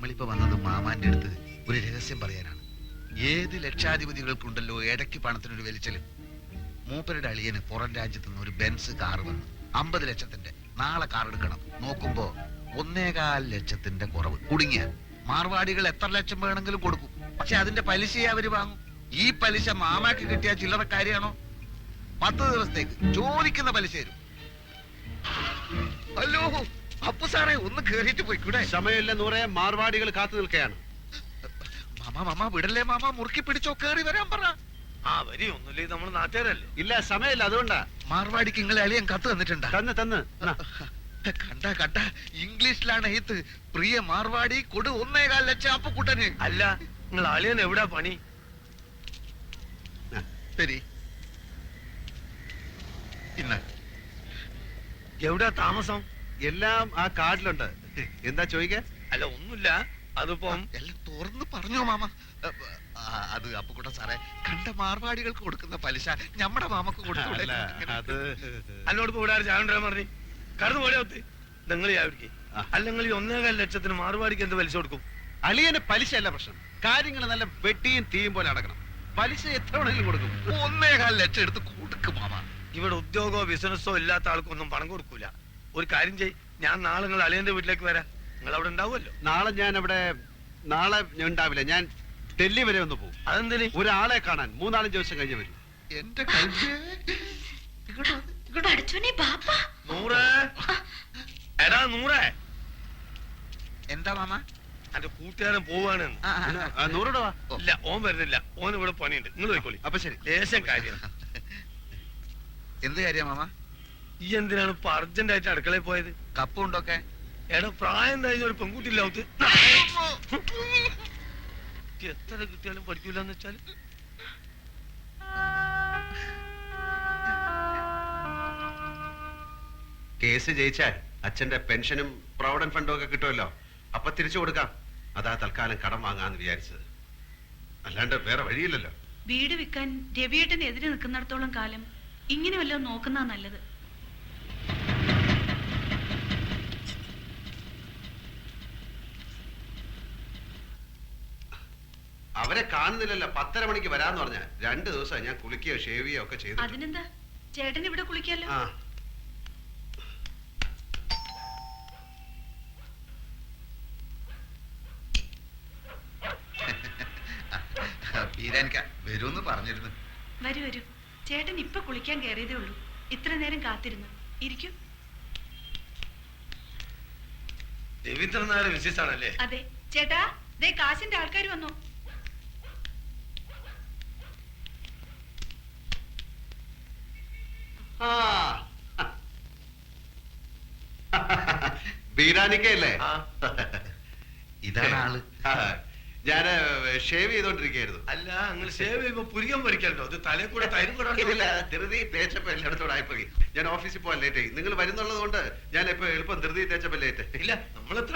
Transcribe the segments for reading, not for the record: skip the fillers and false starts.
നമ്മളിപ്പോ വന്നത് മാമാന്റെ അടുത്ത് ഒരു രഹസ്യം പറയാനാണ്. ഏത് ലക്ഷാധിപതികൾക്കുണ്ടല്ലോ ഇടയ്ക്ക് പണത്തിനൊരു വലിച്ചല്. മൂപ്പരുടെ അളിയന് പുറം രാജ്യത്ത് നിന്ന് ഒരു ബെൻസ് കാർ വന്നു, 50 ലക്ഷത്തിന്റെ. നാളെ കാർ എടുക്കണം. നോക്കുമ്പോ 1.25 ലക്ഷത്തിന്റെ കുറവ്. കുടുങ്ങിയ മാർവാടികൾ എത്ര ലക്ഷം വേണമെങ്കിലും കൊടുക്കും, പക്ഷെ അതിന്റെ പലിശയെ അവര് വാങ്ങും. ഈ പലിശ മാമാക്ക് കിട്ടിയ ചില്ലറ കാര്യമാണോ? 10 ദിവസത്തേക്ക് ചോദിക്കുന്ന പലിശ തരും. ഹലോ അപ്പു സാറേ, ഒന്ന് കേറിയിട്ട് പോയിക്കൂടെ? സമയമില്ല നൂറെ, മാർവാടികൾ കാത്തു നിൽക്കുകയാണ്. മാമ വിടല്ലേ മാമ, മുറുക്കി പിടിച്ചോ, കേറി വരാൻ പറ. ആ വരി ഒന്നുമില്ലേ, നമ്മൾ നാട്ടുകാരല്ലേ. ഇല്ല സമയമില്ല, അതുകൊണ്ടാ. മാർവാടിക്ക് നിങ്ങളെ അളിയൻ കത്ത് തന്നിട്ടുണ്ടാ? തന്ന് കണ്ട ഇംഗ്ലീഷിലാണ് എഴുത്ത്. പ്രിയ മാർവാടി കൊടു 1.25 ലക്ഷം അപ്പുക്കുട്ടന്. അല്ല, നിങ്ങൾ അളിയൻ എവിടാ പണി? ശരി, ഇന്ന എവിടാ താമസം? എല്ലാം ആ കാർഡിലുണ്ട്. എന്താ ചോദിക്കാൻ? അല്ല ഒന്നുമില്ല, അതിപ്പം എല്ലാം തുറന്ന് പറഞ്ഞോ മാമ. അത് അപ്പുക്കുട്ട സാറേ, കണ്ട മാർവാടികൾക്ക് കൊടുക്കുന്ന പലിശ നമ്മുടെ മാമക്ക് കൊടുക്കൂടെ? അത് എന്നോട് ഇപ്പൊ ഇവിടെ ചാണ്ടാ പറഞ്ഞു കടന്നു പോലെത്തി. നിങ്ങൾ ചാവിടിക്ക്. അല്ല നിങ്ങൾ ഈ 1.25 ലക്ഷത്തിന് മാർവാടിക്ക് എന്ത് പലിശ കൊടുക്കും? അളിയന് പലിശ അല്ല പ്രശ്നം, കാര്യങ്ങൾ നല്ല വെട്ടിയും തീയും പോലെ അടക്കണം. പലിശ എത്ര വേണമെങ്കിലും കൊടുക്കും. 1.25 ലക്ഷം എടുത്ത് കൊടുക്കും മാമ. ഇവിടെ ഉദ്യോഗമോ ബിസിനസ്സോ ഇല്ലാത്ത ആൾക്കൊന്നും പണം കൊടുക്കൂല. ഒരു കാര്യം ചെയ്, ഞാൻ നാളെ നിങ്ങൾ അളിയന്റെ വീട്ടിലേക്ക് വരാം. നിങ്ങൾ അവിടെ ഉണ്ടാവുമല്ലോ. നാളെ ഞാൻ ഞാൻ ഉണ്ടാവില്ല. ഞാൻ ഡൽഹി വരെ ഒന്ന് പോകും. അതെന്തിന്? ഒരാളെ കാണാൻ 3-4 ദിവസം കഴിഞ്ഞ് വരും. എന്റെ നൂറേ, എടാ നൂറേ. എന്താ മാമ? എന്റെ കൂട്ടുകാരൻ പോവാണ്. നൂറുടെ വാ. ഇല്ല, ഓൻ വരുന്നില്ല. ഓൻ ഇവിടെ പണിയുണ്ട്. നിങ്ങൾ പോയിക്കോളി. അപ്പൊ ശരി. ലേശം കാര്യം. എന്ത് കാര്യ മാമ? ഈ എന്തിനാണ് ഇപ്പൊ അർജന്റ് ആയിട്ട് അടുക്കളയിൽ പോയത്? കപ്പുണ്ടൊക്കെ? എടാ പ്രായം കഴിഞ്ഞ ഒരു പെൺകുട്ടിയില്ലാവത്ത് എത്ര കിട്ടിയാലും പഠിക്കൂലെന്ന് വെച്ചാല്. കേസ് ജയിച്ചാൽ അച്ഛന്റെ പെൻഷനും പ്രൊവിഡന്റ് ഫണ്ടും ഒക്കെ കിട്ടുമല്ലോ. അപ്പൊ തിരിച്ചു കൊടുക്കാം. അതാ തൽക്കാലം കടം വാങ്ങാന്ന് വിചാരിച്ചത്, അല്ലാണ്ട് വേറെ വഴിയില്ലല്ലോ. വീട് വിൽക്കാൻ രവിയേട്ടന് എതിരെ നിൽക്കുന്നിടത്തോളം കാലം ഇങ്ങനെ വല്ലതും നോക്കുന്ന നല്ലത്. അവരെ കാണുന്നില്ലല്ലോ. 10:30 മണിക്ക് വരാന്ന് പറഞ്ഞ 2 ദിവസം ഞാൻ കുളിക്കുകയോ ഷേവ് ചെയ്യുകയോ ഒക്കെ ചെയ്തു. അതിനെന്താ, ചേട്ടൻ ഇവിടെ കുളിക്കാലോ. വരൂന്ന് പറഞ്ഞിരുന്നു. വരൂ, ചേട്ടൻ ഇപ്പൊ കുളിക്കാൻ കയറിയതേ ഉള്ളൂ. ഇത്ര നേരം കാത്തിരുന്നു. ഇരിക്കൂ. രവീന്ദ്രനാഥ് മിസ്സിസ് ആണല്ലേ? അതെ ചേട്ടാ, ദേ കാശിന്റെ ആൾക്കാർ വന്നു. ബീരാനിക്കല്ലേ? ഇതാണ് ആള്. ഞാന് ഷേവ് ചെയ്തോണ്ടിരിക്കുകയായിരുന്നു. അല്ല, നിങ്ങൾ ഷേവ് ചെയ്യുമ്പോ പുരികം പറിക്കല്ലോ. അത് തലേ കൂടെ തൈരും കൂടെ ധൃതി തേച്ചപ്പോ എല്ലായിടത്തോടെ ആയിപ്പോയി. ഞാൻ ഓഫീസിൽ പോകാൻ ലേറ്റ് ആയി. നിങ്ങൾ വരുന്നുള്ളത് കൊണ്ട് ഞാൻ ഇപ്പൊ എളുപ്പം ധൃതി തേച്ചപ്പോ ലേറ്റ്. ഇല്ല, നമ്മൾ എത്ര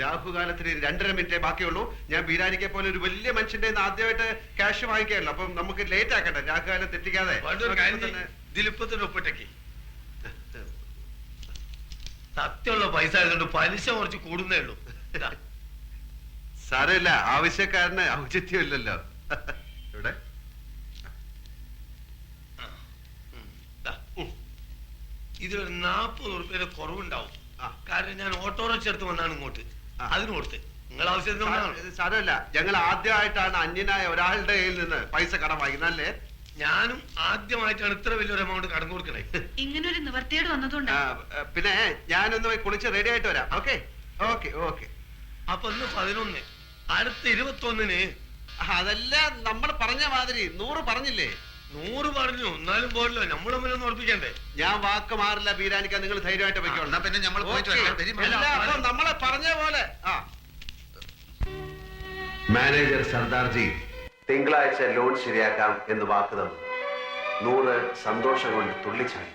രാഹുകാലത്തിന് 2.5 മിനിറ്റേ ബാക്കിയുള്ളൂ. ഞാൻ ബീരാനിക്കെ പോലെ ഒരു വലിയ മനുഷ്യന്റെ ആദ്യമായിട്ട് ക്യാഷ് വാങ്ങിക്കാമല്ലോ. അപ്പം നമുക്ക് ലേറ്റ് ആക്കട്ടെ, രാഹുകാലം തെറ്റിക്കാതെ. ദിലിപ്പത്തിന്റെ ഒപ്പിട്ടേക്ക് സത്യമുള്ള പൈസ ആയതുകൊണ്ട് പലിശ കുറച്ച് കൂടുന്നേ ഉള്ളൂ. സാരമില്ല, ആവശ്യക്കാരന് ഔചിത്യമില്ലല്ലോ. ഇവിടെ ഇതൊരു 40 ഉറുപ്പിയുടെ കുറവുണ്ടാവും. കാരണം ഞാൻ ഓട്ടോറിക്ഷ എടുത്ത് വന്നാണ് ഇങ്ങോട്ട്. അതിന് കൊടുത്ത് നിങ്ങൾ ആവശ്യത്തിന്. സാരമില്ല, ഞങ്ങൾ ആദ്യമായിട്ടാണ് അന്യനായ ഒരാളുടെ കയ്യിൽ നിന്ന് പൈസ കടം വാങ്ങിക്കുന്നല്ലേ. ഞാനും ആദ്യമായിട്ടാണ് ഇത്ര വലിയൊരു എമൗണ്ട് കടം കൊടുക്കണേ. ഇങ്ങനൊരു നിവർത്തിയോട് വന്നതുകൊണ്ട്. പിന്നെ ഞാനൊന്ന് കുളിച്ച് റെഡി ആയിട്ട് വരാം. Okay okay okay. അപ്പൊ ഇന്ന് 11, അടുത്ത 21-ന്. അതല്ല നമ്മൾ പറഞ്ഞ മാതിരി 100 പറഞ്ഞില്ലേ? 100 പറഞ്ഞു, എന്നാലും പോലല്ലോ. നമ്മൾ തമ്മിലൊന്നും ഉറപ്പിക്കണ്ടേ? ഞാൻ വാക്ക് മാറില്ല ബീരാനിക്ക, നിങ്ങൾ ധൈര്യമായിട്ട് വെക്കോളൂ. പിന്നെ നമ്മൾ നമ്മളെ പറഞ്ഞ പോലെ. മാനേജർ സർദാർജി തിങ്കളാഴ്ച ലോൺ ശരിയാക്കാം എന്ന് വാക്ക് തന്നു. 100 സന്തോഷം കൊണ്ട് തുള്ളിച്ചാടി.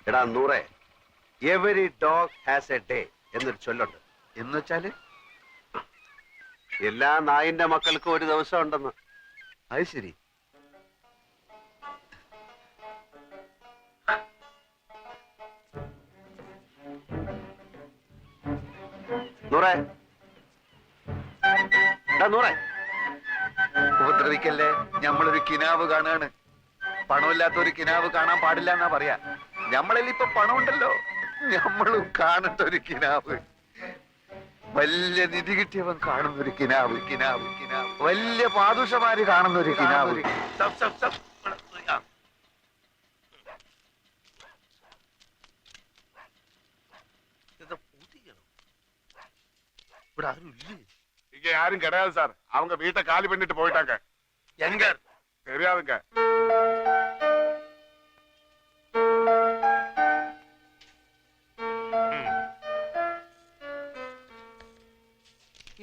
എടാ 100, every dog has A day എന്നൊരു ചൊല്ലുണ്ട്. എന്ന് വെച്ചാല് എല്ലാ നായിന്റെ മക്കൾക്കും ഒരു ദിവസം ഉണ്ടെന്ന്. അത് ശരി. നൂറേ നൂറേ ഉപദ്രവിക്കല്ലേ, ഞമ്മളൊരു കിനാവ് കാണാണ്. പണമില്ലാത്ത ഒരു കിനാവ് കാണാൻ പാടില്ല എന്നാ പറയാ. ഞമ്മളിൽ ഇപ്പൊ പണമുണ്ടല്ലോ, ഞമ്മളും കാണണ്ട ഒരു കിനാവ്. വലിയ നിധി കിട്ടിയവൻ കാണുന്ന ഒരു കിനാവ്, കിനാവ് കിനാവ്. വലിയ പാദുഷമാര് കാണുന്ന ഒരു കിനാവ്. ഇവിടെ ആരും ഇല്ലേ? இங்க யாரும் கிடையாது சார். அவங்க வீட்டை காலி பண்ணிட்டு போயிட்டாங்க. எங்க? தெரியாதுங்க.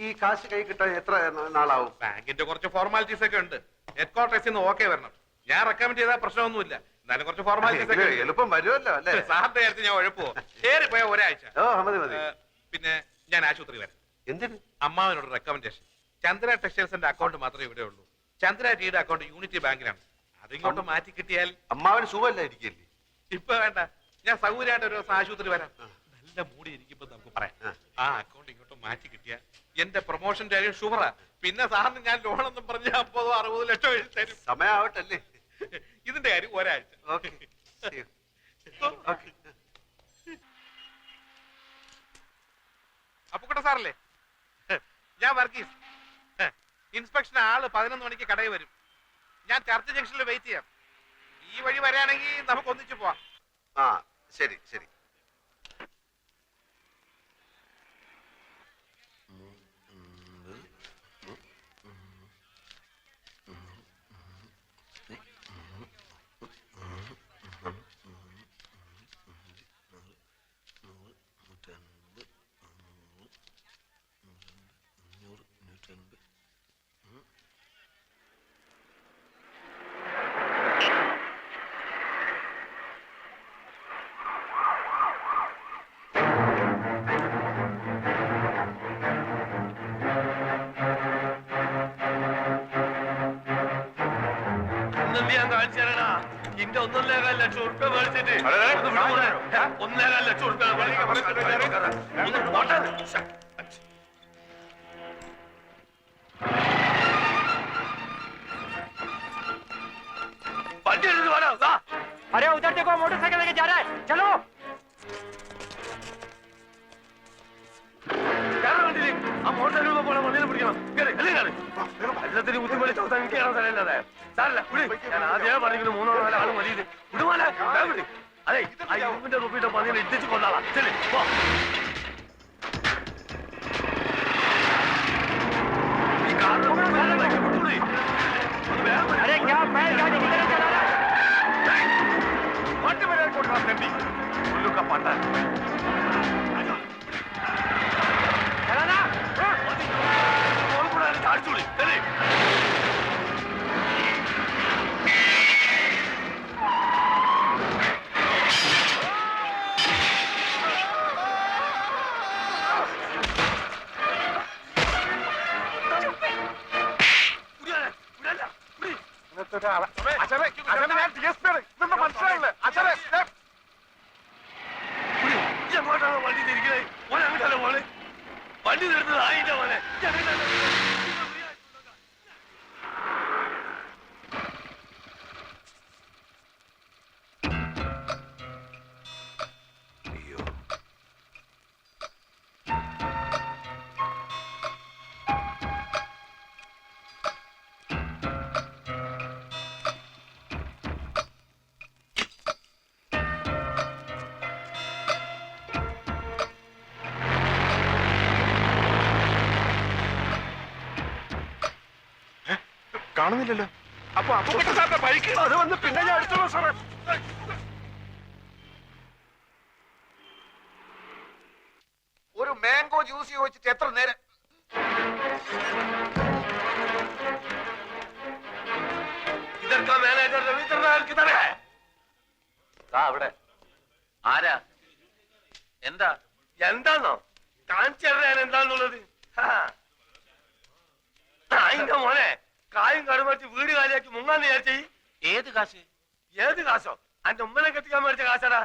ഈ കാശ് കൈ കിട്ടാൻ എത്ര നാളാവും? ബാങ്കിന്റെ കുറച്ച് ഫോർമാലിറ്റീസ് ഒക്കെ ഉണ്ട്. ഹെഡ് ക്വാർട്ടേഴ്സിൽ നിന്ന് ഓക്കെ വരണം. ഞാൻ റെക്കമെൻഡ് ചെയ്താൽ പ്രശ്നമൊന്നുമില്ല. എന്നാലും കുറച്ച് ഫോർമാലിറ്റീസ് ഒക്കെ എളുപ്പം വരുമല്ലോ അല്ലേ? സാറിന്റെ കാര്യത്തിൽ ഞാൻ ഉഴപ്പുവോ? ഏറി പോയ ഒരാഴ്ച. മതി മതി. പിന്നെ ഞാൻ ആശുപത്രി വരാം. എന്തിന്? അമ്മാവനോട് റെക്കമെൻഡേഷൻ. ചന്ദ്ര ടെക്സ്റ്റൈൽസിന്റെ അക്കൗണ്ട് മാത്രമേ ഇവിടെ ഉള്ളൂ. ചന്ദ്ര ടീയുടെ അക്കൗണ്ട് യൂണിറ്റി ബാങ്കിലാണ്. അതിങ്ങോട്ട് മാറ്റി കിട്ടിയാൽ അമ്മാവന് സുഖമല്ലായിരിക്കല്ലേ? ഇപ്പൊ വേണ്ട, ഞാൻ സൗകര്യമായിട്ട് ഒരു ദിവസം ആശുപത്രി വരാം. നല്ല മൂടി ഇരിക്കുമ്പോ നമുക്ക് പറയാം. ആ അക്കൗണ്ട് ഇങ്ങോട്ട് മാറ്റി കിട്ടിയാൽ എന്റെ പ്രൊമോഷന്റെ കാര്യം ഷുവറാ. പിന്നെ സാറിന് ഞാൻ ലോണെന്നും പറഞ്ഞ് 50-60 ലക്ഷം എഴുതി തരും. സമയാവട്ടല്ലേ? ഇതിന്റെ കാര്യം ഒരാഴ്ച. അപ്പുക്കുട്ട സാറല്ലേ? ഞാൻ വർഗീസ്. ഇൻസ്പെക്ഷൻ ആള് 11 മണിക്ക് കടയിൽ വരും. ഞാൻ ചർച്ച് ജംഗ്ഷനിൽ വെയിറ്റ് ചെയ്യാം. ഈ വഴി വരാണെങ്കിൽ നമുക്ക് ഒന്നിച്ചു പോവാം. ആ ശരി ശരി. ഞാൻ കാണിച്ചു തരണ ഇന്റെ 1.25 ലക്ഷം ഉറുപ്പ്യ മേടിച്ചിട്ട് 1.25 ലക്ഷം ഉറുപ്പ്യ വണ്ടി എടുത്ത് വേണം. अरे उधर देखो, मोटरसाइकिल लेके जा रहा है, चलो। വണ്ടിയിൽ ആ മോട്ടോർ പോലെ വണ്ടിയിൽ പിടിക്കണം. എല്ലാത്തിനും ബുദ്ധിമുട്ടി ചോദിച്ചാൽ എനിക്ക് കാണാൻ സ്ഥലമില്ലാതെ സാറല്ല. ഞാൻ ആദ്യമേ പറഞ്ഞിട്ട് 3-4 ആള് മതി. വിടുമാല വിട്. അതെ, ആ യൂമിന്റെ റുപ്പിയുടെ പന്നിനെ ഇട്ടിച്ച് കൊണ്ടാളാ. ചെല്ലി പോ. ഈ കാറിന് വിട്ടുകൂടി. अरे क्या मैं गाड़ी किधर चला रहा है? വണ്ടി വരാൻ കൊടുക്കണം. തെണ്ടി ഉള്ളുക്ക പട്ടാൻ चलाना। ചാടിച്ചോളി. ചെല്ലി വണ്ടി തിരിക്കണേ. ഓൻ അങ്ങോട്ടല്ലേ പോണേ? വണ്ടി നിർത്തുന്നത് ആയിട്ടാ പോലെ. കാണുന്നില്ലല്ലോ. അപ്പൊ അപ്പുക്കുട്ടൻ സാറിന്റെ ബൈക്ക് അത് വന്ന് പിന്നെ ഞാൻ എടുത്തോളൂ സാറേ. ഒരു മാംഗോ ജ്യൂസ് ചോദിച്ചിട്ട് എത്ര നേരം? ഇതൊക്കെ മാനേജർ രവീന്ദ്രനാഥ് തന്നെ. അവിടെ ആരാ? എന്താ? എന്താന്നോ കാണിച്ചു തരാൻ എന്താന്നുള്ളത്? അതിന്റെ മോനെ കായും കടുമറ്റി വീട് കാലിയാക്കി മുങ്ങാന്ന് വിചാരിച്ചേ. ഏത് കാശ്? ഏത് കാശോ? അന്റെ ഉമ്മനെ കെട്ടിക്കാൻ മേടിച്ച കാശാടാ.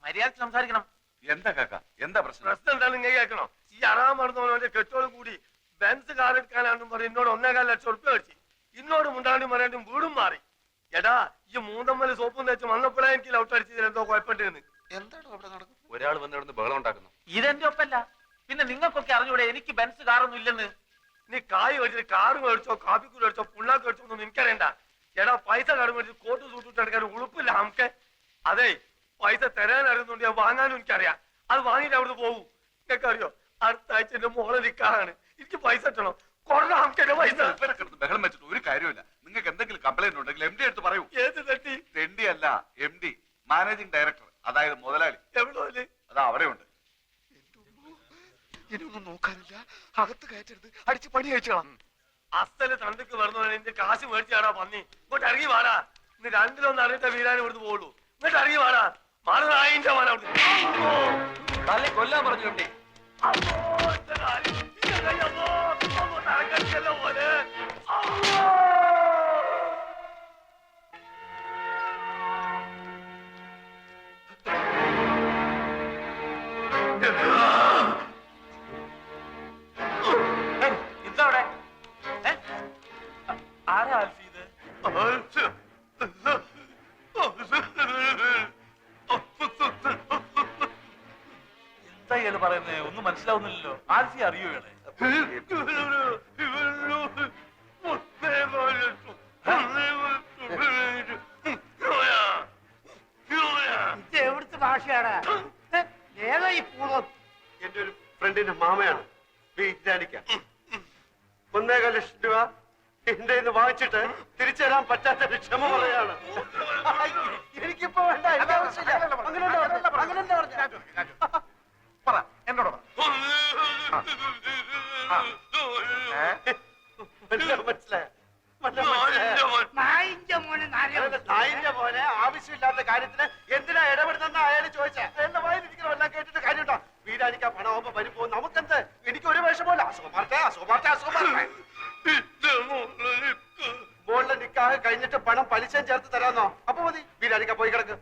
മര്യാദ സംസാരിക്കണം. എന്താ കാക്ക, എന്താ പ്രശ്നം? പ്രശ്നം എന്താണെന്ന് ഇങ്ങനെ കേൾക്കണോ? ഈ ഈ അറാൻ മറന്നവനോന്റെ കെട്ടോടും കൂടി ബെൻസ് കാർ എടുക്കാനാണെന്നും പറഞ്ഞ് എന്നോട് 1.25 ലക്ഷം ഉറുപ്പ്യ മേടിച്ചു. ഇന്നോട് മുണ്ടാണ്ടും പറയാണ്ടും വീടും മാറി. എടാ ഈ മൂന്നമ്മല് സോപ്പും തേച്ച് വന്നപ്പോഴേ എനിക്ക് ലൗട്ട് അടിച്ചതിൽ എന്തോ കുഴപ്പമുണ്ടെന്ന്. എന്താണ് അവിടെ നടക്കുന്നത്? ഒരാൾ വന്നിടന്ന് ബഹളം ഉണ്ടാക്കുന്നു. ഇതെന്റെ ഒപ്പല്ല. പിന്നെ നിങ്ങൾക്കൊക്കെ അറിഞ്ഞൂടെ എനിക്ക് ബെൻസ് കാറൊന്നും ഇല്ലെന്ന്? നീ കായ് മേടിച്ചിട്ട് കാറ് മേടിച്ചോ കാപ്പിക്കൂട് മേടിച്ചോ പുണ്ണാക്ക് മേടിച്ചോ ഒന്നും എനിക്കറിയണ്ട. എടാ പൈസ കാട് മേടിച്ച് കോട്ട് സൂട്ടിട്ട് എടുക്കാൻ ഉളുപ്പില്ല നമുക്ക്. അതെ പൈസ തരാൻ അറിയുന്നുണ്ട്, ഞാൻ വാങ്ങാനും എനിക്കറിയാം. അത് വാങ്ങിയിട്ട് അവിടുന്ന് പോകും. നിനക്ക് അറിയോ അടുത്ത ആഴ്ച എന്റെ മോളെ നിക്കാറാണ്. എനിക്ക് പൈസ കിട്ടണം. കൊറേ നമുക്ക് എന്റെ പൈസ. ബഹളം വെച്ചിട്ട് ഒരു കാര്യമില്ല. നിങ്ങൾക്ക് എന്തെങ്കിലും കംപ്ലൈന്റ് ഉണ്ടെങ്കിൽ MD എടുത്ത് പറയൂ. ഏത് തട്ടി? MD അല്ല, MD, മാനേജിംഗ് ഡയറക്ടർ, അതായത് മുതലാളി. എവിടെ? അതാ അവിടെ ഉണ്ട്. ഇനിയൊന്നും നോക്കാനില്ല, അകത്ത് കയറ്റരുത്, അടിച്ച് പണി കഴിച്ചോളാം. അസല് തണ്ടക്ക് വരുന്നവനെ നിന്റെ കാശ് മേടിച്ചാടാ പന്നി. ഇങ്ങോട്ട് ഇറങ്ങി വാടാ. ഇന്ന് രണ്ടിലൊന്നും അറിഞ്ഞിട്ട വീരാൻ ഇവിടുന്ന് പോകുള്ളൂ. ഇങ്ങോട്ട് ഇറങ്ങി വാടാ. മാറുന്നായിന്റെ മാന കൊല്ലാൻ പറഞ്ഞു എം ഡി. പോലെ ഇതവിടെ ആരാ ആൽഫി ഇത്? എന്താ ഇയാള് പറയുന്നേ? ഒന്നും മനസ്സിലാവുന്നില്ലല്ലോ. ആൽഫി അറിയോ ഇയാളെ? ഇത് എവിടുത്തെ ഭാഷയാണ്? ഏതാ ഈ പൂർവ്വം? എന്റെ ഒരു ഫ്രണ്ടിന്റെ മാമയാണ് വീരാനിക്ക. 1.25 ലക്ഷം രൂപ എന്റെ ഇന്ന് വാങ്ങിച്ചിട്ട് തിരിച്ചു തരാൻ പറ്റാത്ത ക്ഷമ പറയാണ്. എനിക്കിപ്പോ വേണ്ട, എനിക്ക് ആവശ്യമില്ല. പറ, എന്നോട് പറ. മനസ്സിലായ നായിന്റെ മോനെ നായിന്റെ മോനെ ആവശ്യമില്ലാത്ത കാര്യത്തിന് എന്തിനാ ഇടപെടുന്ന അയാൾ ചോദിച്ചാ എന്റെ വായിലിരിക്കുന്ന എല്ലാം കേട്ടിട്ട് കാര്യമുണ്ടോ? വീരാനിക്ക പണമാകുമ്പോ വരുമ്പോ നമുക്കെന്ത്? എനിക്ക് ഒരു വിഷമല്ല. മോളുടെ നിക്കാഹ് കഴിഞ്ഞിട്ട് പണം പലിശയും ചേർത്ത് തരാന്നോ? അപ്പൊ മതി. വീരാനിക്ക പോയി കിടക്ക്,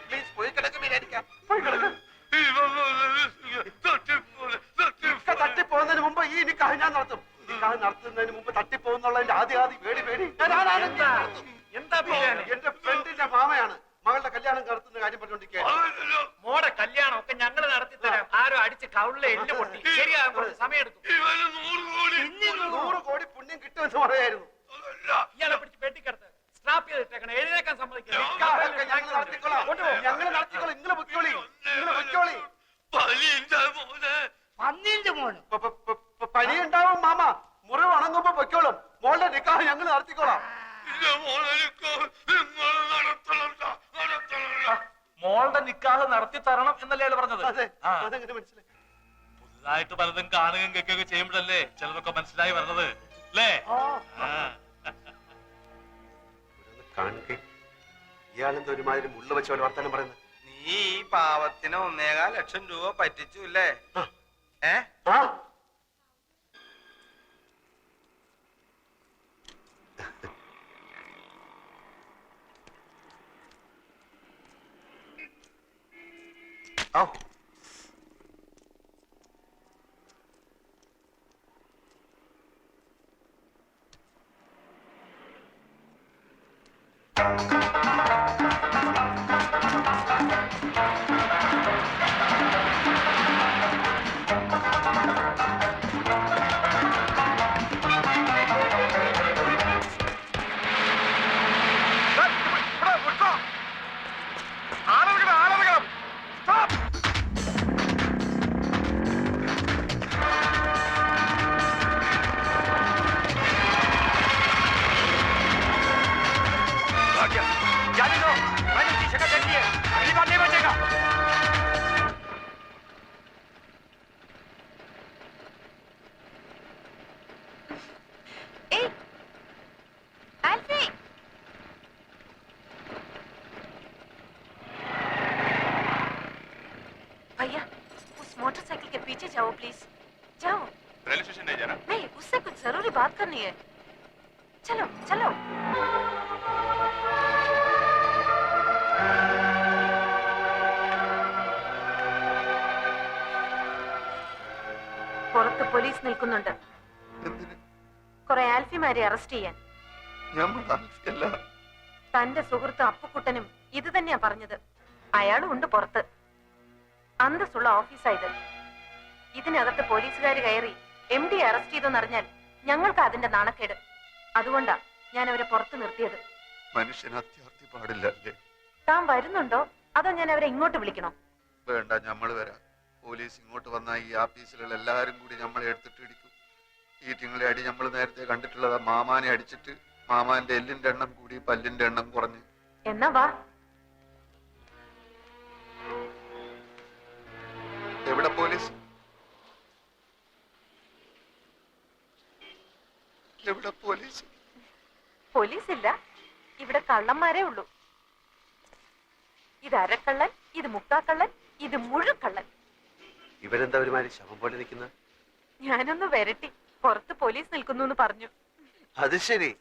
പ്ലീസ് പോയി കിടക്ക്. വീരാനിക്ക പോയി കിടക്ക്. തട്ടിപ്പോകുന്നതിന് മുമ്പ് ഈ നിക്കാഹ് ഞാൻ നടത്തും. നിക്കാഹ് നടത്തുന്നതിന് മുമ്പ് തട്ടിപ്പോകുന്നുള്ളതിന്റെ ആദ്യ പേടി. എന്താ എന്റെ ഫ്രണ്ടിന്റെ മാമയാണ് മകളുടെ കല്യാണം നടത്തുന്ന കാര്യം പറഞ്ഞോണ്ടിരിക്കുക. മോടെ കല്യാണം ഒക്കെ ഞങ്ങൾ നടത്തി തരാം. ആരോ അടിച്ച് കവിളിലെ എല്ല് പൊട്ടി. ശരിയാകാൻ കുറച്ച് സമയം എടുക്കും. 100 കോടി പുണ്യം കിട്ടുമെന്ന് പറയായിരുന്നു. ഇയാളെ പിടിച്ച് പെട്ടിക്കടുത്ത് സ്ട്രാപ്പ് ചെയ്തിട്ടേക്കണം. എഴുന്നേക്കാൻ സമ്മതിക്കില്ല. ഞങ്ങൾ നടത്തിക്കോളാം. നിങ്ങൾ പൊയ്ക്കോളി. പന്നീന്റെ മോന് പനിയുണ്ടാവും മാമ. മുറിവ് ഉണങ്ങുമ്പോ പൊയ്ക്കോളും. മോളുടെ നിക്കാഹ് ഞങ്ങൾ നടത്തിക്കോളാം. മോളുടെ നിക്കാഹ് നടത്തി തരണം എന്നല്ലേ അയാൾ പറഞ്ഞത്? അതെ, അതെങ്ങനെ മനസ്സിലായി? പുതുതായിട്ട് പലതും കാണുകയും കേൾക്കുകയൊക്കെ ചെയ്യുമ്പോഴല്ലേ ചിലതൊക്കെ മനസ്സിലായി വരുന്നത് അല്ലേ? കാണുക ഇയാളെന്താ ഒരുമാതിരി മുള്ള വെച്ച പോലെ വർത്താനം പറയുന്നത്? നീ ഈ പാവത്തിന് 1.25 ലക്ഷം രൂപ പറ്റിച്ചു അല്ലേ? भैया उस मोटरसाइकिल के पीछे जाओ प्लीज. जाओ. रेलवे स्टेशन नहीं जाना? नहीं, उससे कुछ जरूरी बात करनी है. चलो चलो. പുറത്ത് പോലീസ് നിൽക്കുന്നുണ്ട്. എന്തിന്? കുറെ ആൽഫിമാരെ അറസ്റ്റ് ചെയ്യാൻ. ഞമ്മൾ ആൽഫിയല്ല. തന്റെ സുഹൃത്ത് അപ്പുക്കുട്ടനും ഇത് തന്നെയാ പറഞ്ഞത്. അയാളും ഉണ്ട് പുറത്ത്. അന്തസ്സുള്ള ഓഫീസായത്. ഇതിനകത്ത് പോലീസുകാർ കയറി MD അറസ്റ്റ് ചെയ്തെന്നറിഞ്ഞാൽ ഞങ്ങൾക്ക് അതിന്റെ നാണക്കേട്. അതുകൊണ്ടാ ഞാൻ അവരെ പുറത്ത് നിർത്തിയത്. മനുഷ്യന് അത്യാർത്ഥി പാടില്ല അല്ലേ? താൻ വരുന്നുണ്ടോ അതോ ഞാൻ അവരെ ഇങ്ങോട്ട് വിളിക്കണോ? വേണ്ട, ഞമ്മള് വരാം. പോലീസ് ഇങ്ങോട്ട് വന്നാൽ ഈ ആഫീസിലുള്ള എല്ലാരും കൂടി നമ്മളെ എടുത്തിട്ട് ഇടിക്കും. ഈ തിങ്ങളെ അടി നമ്മൾ നേരത്തെ കണ്ടിട്ടുള്ളതാ. മാമാനെ അടിച്ചിട്ട് മാമാന്റെ എല്ലിന്റെ എണ്ണം കൂടി പല്ലിന്റെ എണ്ണം കുറഞ്ഞ്. എന്നാ വാ. എവിടെ പോലീസ്? എവിടെ പോലീസ്? പോലീസ് ഇല്ല, ഇവിടെ കള്ളന്മാരേ ഉള്ളൂ. ഇത് അരക്കള്ളൻ, ഇത് മുക്കാക്കള്ളൻ, ഇത് മുഴുക്കള്ളൻ. ഇവരെന്താ ഒരുമാതിരി ശവം പോലെ നിൽക്കുന്നത്? ഞാനൊന്ന് വരട്ടി. പുറത്ത് പോലീസ് നിൽക്കുന്നു എന്ന് പറഞ്ഞു. അത് ശരി.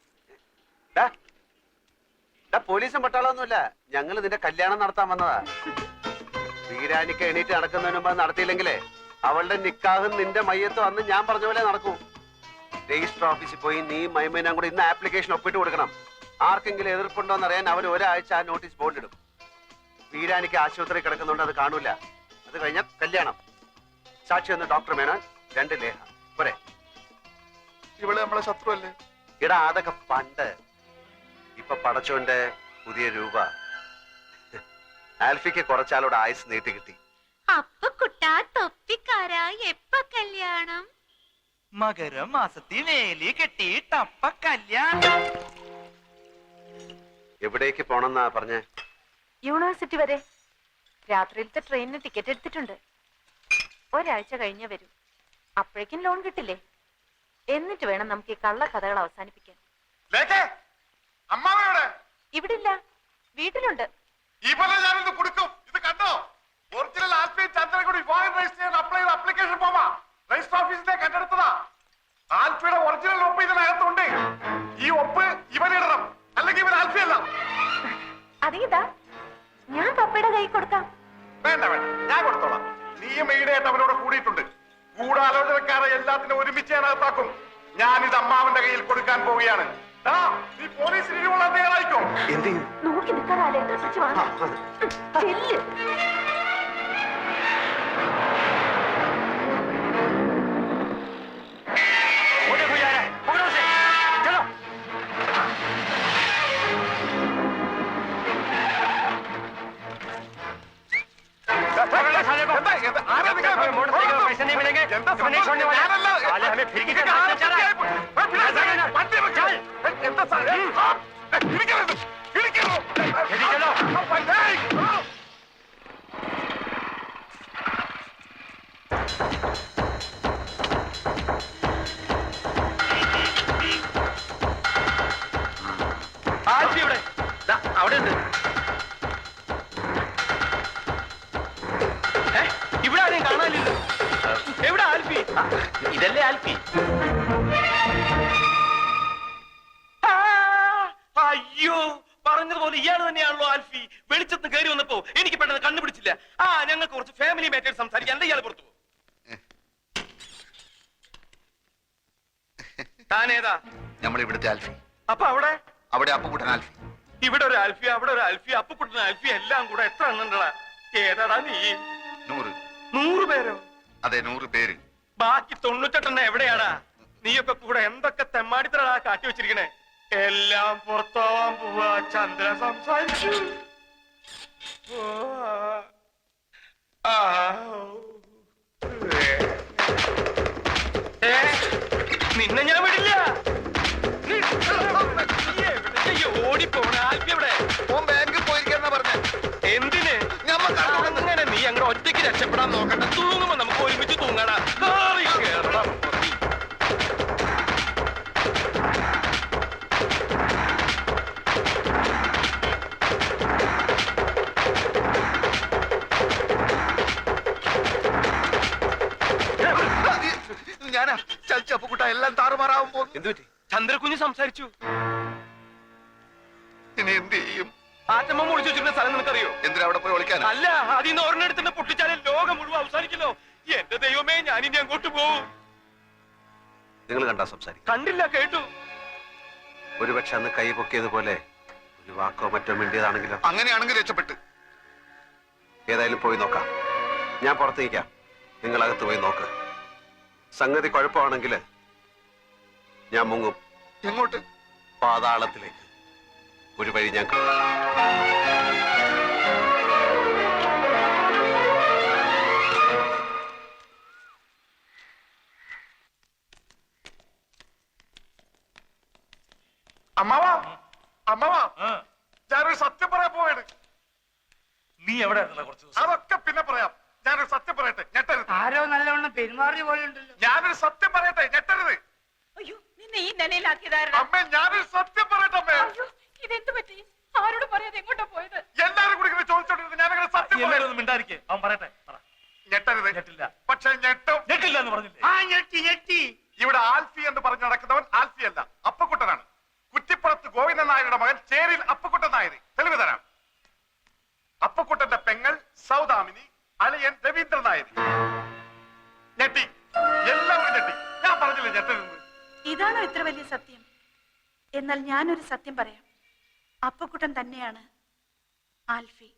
പോലീസും പട്ടാളൊന്നുമില്ല, ഞങ്ങൾ നിന്റെ കല്യാണം നടത്താൻ വന്നതാ. വീരാനിക്ക് എണീറ്റ് നടക്കുന്നതിന് മുമ്പ് നടത്തിയില്ലെങ്കിലേ അവളുടെ നിക്കാഹും നിന്റെ മയ്യത്തും അന്ന് ഞാൻ പറഞ്ഞ പോലെ നടക്കൂ. രജിസ്റ്റർ ഓഫീസിൽ പോയി നീ മൈമേനും കൂടി ഇന്ന് ആപ്ലിക്കേഷൻ ഒപ്പിട്ട് കൊടുക്കണം. ആർക്കെങ്കിലും എതിർപ്പുണ്ടോന്ന് അറിയാൻ അവർ ഒരാഴ്ച ആ നോട്ടീസ് ബോർഡ് ഇടും. വീരാനിക്ക് ആശുപത്രി കിടക്കുന്നുണ്ട്, അത് കാണൂല. അത് കഴിഞ്ഞ കല്യാണം. സാക്ഷി ഒന്ന് ഡോക്ടർ മേനോൻ, 2 ലേഹ പോരെ. ഇവിടെ നമ്മളെ ശത്രു അല്ലേ? ഇടാ അതൊക്കെ പണ്ട്. ഇപ്പൊ പടച്ചോന്റെ പുതിയ രൂപ. ആൽഫിക്ക് കുറച്ചാളോട് ആയുസ് നീട്ടി കിട്ടി. അപ്പക്കുട്ടാ തൊപ്പിക്കാരാ എപ്പ കല്യാണം? മകരമാസത്തിൽ വേലി കെട്ടിയിട്ടപ്പ കല്യാണം. എവിടേക്ക് പോണെന്നാ പറഞ്ഞേ? യൂണിവേഴ്സിറ്റി വരെ. രാത്രിയിലത്തെ ട്രെയിനിന് ടിക്കറ്റ് എടുത്തിട്ടുണ്ട്. ഒരാഴ്ച കഴിഞ്ഞേ വരും. അപ്പോഴേക്കും ലോൺ കിട്ടില്ലേ? എന്നിട്ട് വേണം നമുക്ക് ഈ കള്ളക്കഥകൾ അവസാനിപ്പിക്കാൻ. ഇവിടെ ഇല്ല, വീട്ടിലുണ്ട്. ഞാനൊന്ന് കൊടുക്കും. ഇത് കണ്ടോ? ഒറിജിനൽ ആൽഫി ചന്ദ്രൻ വിവാഹം രജിസ്റ്റർ ചെയ്യാൻ അപ്ലൈ ചെയ്ത അപ്ലിക്കേഷൻ ഫോമാ. രജിസ്റ്റർ ഓഫീസിന്റെ കണ്ടെടുത്തതാ. ആൽഫിയുടെ ഒറിജിനൽ ഒപ്പ് ഇതിനകത്തുണ്ട്. ഈ ഒപ്പ് ഇവനിടണം, അല്ലെങ്കിൽ ഇവൻ ആൽഫിയല്ല. അതേതാ? ഞാൻ പപ്പയുടെ കൈ കൊടുക്കാം. വേണ്ട വേണ്ട, ഞാൻ കൊടുത്തോളാം. നീയും ഈടായിട്ട് അവനോട് കൂടിയിട്ടുണ്ട്. ഗൂഢാലോചനക്കാരെ എല്ലാത്തിനും ഒരുമിച്ച് അതിനകത്താക്കും. ഞാനിത് അമ്മാവന്റെ കയ്യിൽ കൊടുക്കാൻ പോവുകയാണ്. നീ പോലീസിന് ഇരുവുള്ള തയ്യാറായിക്കോ. എന്ത് നോക്കി നിൽക്കാതെ ചെല്ല്. मोटरसाइकिल में पैसे नहीं मिलेंगे तो नहीं छोड़ने वाले। साले हमें फिर की तरह चल रहा है। അവിടെ ഉണ്ട്. ഇവിടെ ആരെയും കാണാനില്ലല്ലോ. എവിടെ ആൽഫി? ഇതല്ലേ ആൽഫി? അയ്യോ, പറഞ്ഞതുപോലെ ഇയാൾ തന്നെയാണല്ലോ ആൽഫി. വെളിച്ചത്ത് കയറി വന്നപ്പോ എനിക്ക് പെട്ടെന്ന് കണ്ടുപിടിച്ചില്ല. ഞങ്ങൾക്ക് കുറച്ച് ഫാമിലി മാറ്റേഴ്സ് സംസാരിക്കാൻ. അല്ല ഇയാൾ പുറത്തു പോകും. താനേതാ? നമ്മൾ ഇവിടുത്തെ ആൽഫി. അപ്പൊ അവിടെ അവിടെ അപ്പുകുട്ടൻ ആൽഫി. ഇവിടെ ഒരു ആൽഫി, അവിടെ ഒരു ആൽഫി, അപ്പുക്കുട്ടൻ ആൽഫി, എല്ലാം കൂടെ എത്ര എണ്ണണ്ടടാ? ഏതാടാ നീ? 100. 100 പേരോ? അതെ, 100 പേര്. ബാക്കി 98 എവിടെയാടാ? നീയൊക്കെ കൂടെ എന്തൊക്കെ തെമ്മാടിത്തരടാ കാട്ടി വെച്ചിരിക്കണേ? എല്ലാം പുറത്താവാൻ പോവാ. ചന്ദ്ര സംസാരിച്ചു. നിന്നെ ഞാൻ വിടില്ല. ഓടിപ്പോണ ആൽഫി എവിടെ? ബാങ്കിൽ പോയിരിക്കാന്നാ പറഞ്ഞേ. എന്തിന്? അങ്ങനെ നീ അങ്ങനെ ഒറ്റയ്ക്ക് രക്ഷപ്പെടാൻ നോക്കണ്ട. തൂങ്ങുമ്പോ നമുക്ക് ഒരുമിച്ച് തൂങ്ങടാ. ഞാനാ ചപ്പുകുട്ട എല്ലാം താറുമാറാവും പോകുന്നു. എന്ത് പറ്റി? ചന്ദ്രകുഞ്ഞ് സംസാരിച്ചു. ഇനി എന്ത് ചെയ്യും? ആറ്റമ്മ ഒളിച്ചു വെച്ചിരുന്ന സ്ഥലം നിനക്കറിയോ? എന്തിനാ അവിടെ പോയി ഒളിക്കാനാ? അല്ല, അതിന്ന് ഒരെണ്ണം എടുത്തിട്ട് പൊട്ടിച്ചാലേ ലോകം മുഴുവൻ അവസാനിക്കല്ലോ. എന്റെ ദൈവമേ, ഞാനിനി അങ്ങോട്ട് പോവും. നിങ്ങൾ കണ്ടാ സംസാരിക്കും? കണ്ടില്ല, കേട്ടു. ഒരുപക്ഷെ അന്ന് കൈ പൊക്കിയതുപോലെ ഒരു വാക്കോ മറ്റോ മിണ്ടിയതാണെങ്കിലോ? അങ്ങനെയാണെങ്കിൽ രക്ഷപ്പെട്ട്. ഏതായാലും പോയി നോക്കാം. ഞാൻ പുറത്തേക്കാം, നിങ്ങൾ അകത്ത് പോയി നോക്ക്. സംഗതി കുഴപ്പമാണെങ്കിൽ ഞാൻ മുങ്ങും. എങ്ങോട്ട്? പാതാളത്തിലേക്ക്. ഒരു വഴി ഞാൻ അമ്മാവാ, അമ്മാവാ, ഞാനൊരു സത്യം പറയാൻ പോവാണ്. നീ എവിടെ കുറച്ച് ദിവസം? അതൊക്കെ പിന്നെ പറയാം. ഞാനൊരു സത്യം പറയട്ടെ, ഞെട്ടരുത്. ആരോ നല്ലവണ്ണം പെരുമാറിയ പോലെ ഉണ്ടല്ലോ. ഞാനൊരു സത്യം പറയട്ടെ, ഞെട്ടരുത്. അയ്യോ, നിന്നെ ഈ നിലയിലാക്കിയതാരാ? അമ്മേ, ഞാനൊരു സത്യം പറയട്ടെ അമ്മേ. അയ്യോ, ഇതെന്ത് പറ്റി? ആരോട് പറയാതെ എങ്ങോട്ടാ പോയത്? എല്ലാരും കൂടി ഇങ്ങനെ ചോദിച്ചോണ്ടിരുന്നു. ഞാനങ്ങനെ സത്യം എല്ലാവരും പറയും. ഒന്ന് മിണ്ടായിരിക്കേ. അവൻ പറയട്ടെ. പറ. ഞെട്ടരുത്. ഞെട്ടില്ല. പക്ഷെ ഞെട്ടും. ഞെട്ടില്ല എന്ന് പറഞ്ഞില്ലേ? ആ ഞെട്ടി ഞെട്ടി. ഇവിടെ ആൽഫി എന്ന് പറഞ്ഞു നടക്കുന്നവൻ ആൽഫി അല്ല, അപ്പക്കുട്ടനാണ്. കുറ്റിപ്പുറത്ത് ഗോവിന്ദൻ നായരുടെ മകൻ ചേരിൽ അപ്പക്കുട്ടൻ നായർ. തെളിവ് തരാം. അപ്പക്കുട്ടന്റെ പെങ്ങൾ സൗദാമിനി, അളിയൻ രവീന്ദ്രൻ നായർ. ഞെട്ടി, എല്ലാവരും ഞെട്ടി. ഞാൻ പറഞ്ഞില്ലേ ഞെട്ടരുന്ന്. ഇതാണോ ഇത്ര വലിയ സത്യം? എന്നാൽ ഞാനൊരു സത്യം പറയാം. അപ്പുക്കുട്ടൻ തന്നെയാണ് ആൽഫി.